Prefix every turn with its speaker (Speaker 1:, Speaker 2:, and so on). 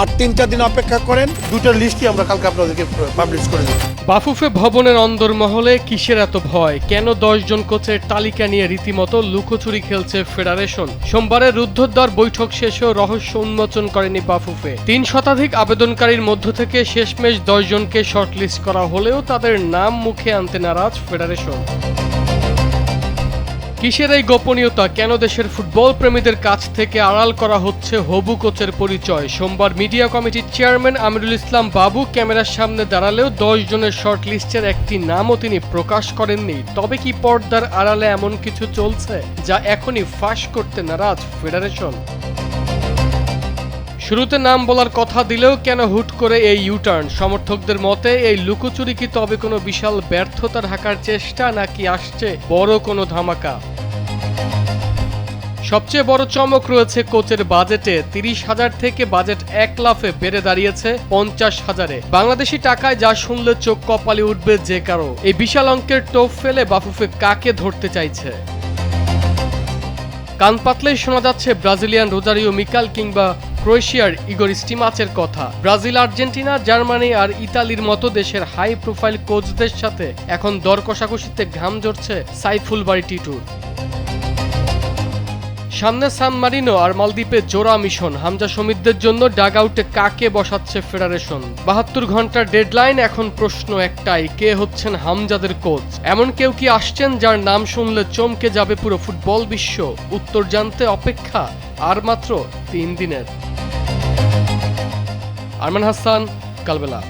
Speaker 1: আর 3-4 দিন অপেক্ষা করেন, দুটো লিস্টই আমরা কালকে আপনাদেরকে পাবলিশ করে দেব।
Speaker 2: বাফুফে ভবনের অন্দরমহলে কিসের এত ভয়? কেন 10 জন কোচের তালিকা নিয়ে রীতিমতো লুকোচুরি খেলছে ফেডারেশন? সোমবারের রুদ্ধদ্বার বৈঠক শেষেও রহস্য উন্মোচন করেনি বাফুফে। 3 শতাধিক আবেদনকারীর মধ্য থেকে শেষমেশ 10 জনকে শর্টলিস্ট করা হলেও তাদের নাম মুখে আনতে নারাজ ফেডারেশন। কিসের এই গোপনীয়তা? কেন দেশের ফুটবল প্রেমীদের কাছ থেকে আড়াল করা হচ্ছে হবু কোচের পরিচয়? সোমবার মিডিয়া কমিটির চেয়ারম্যান আমিরুল ইসলাম বাবু ক্যামেরার সামনে দাঁড়ালেও 10 জনের শর্টলিস্টের একটি নামও তিনি প্রকাশ করেননি। তবে কি পর্দার আড়ালে এমন কিছু চলছে যা এখনই ফাঁস করতে নারাজ ফেডারেশন? শুরুতে নাম বলার কথা দিলেও কেন হুট করে এই ইউটার্ন? সমর্থকদের মতে এই লুকোচুরি কি তবে কোনো বিশাল ব্যর্থতা ঢাকার চেষ্টা, নাকি আসছে বড় কোনো ধামাকা? সবচেয়ে বড় চমক রয়েছে কোচের বাজেটে। 30,000 থেকে বাজেট 1 লাফে বেড়ে দাঁড়িয়েছে 50,000-এ। বাংলাদেশি টাকায় যা শুনলে চোখ কপালে উঠবে যে কারো। এই বিশাল অঙ্কের টোপ ফেলে বাফুফে কাকে ধরতে চাইছে? কান পাতলেই শোনা যাচ্ছে ব্রাজিলিয়ান রোজারিও মিকাল কিংবা ক্রোয়েশিয়ার ইগোর স্টিমাচের কথা। ব্রাজিল, আর্জেন্টিনা, জার্মানি আর ইতালির মতো দেশের হাই প্রোফাইল কোচদের সাথে এখন দর কষাকষিতে ঘাম ঝরছে সাইফুল বাড়ি টিটুর। সামনে সান মারিনো আর মালদ্বীপে জোড়া মিশন। হামজা সমিতদের জন্য ডাগ আউটে কাকে বসাচ্ছে ফেডারেশন? 72 ঘন্টার ডেডলাইন। এখন প্রশ্ন একটাই, কে হচ্ছেন হামজাদের কোচ? এমন কেউ কি আসছেন যার নাম শুনলে চমকে যাবে পুরো ফুটবল বিশ্ব? উত্তর জানতে অপেক্ষা আর মাত্র 3 দিনের। আরমান হাসান, কালবেলা।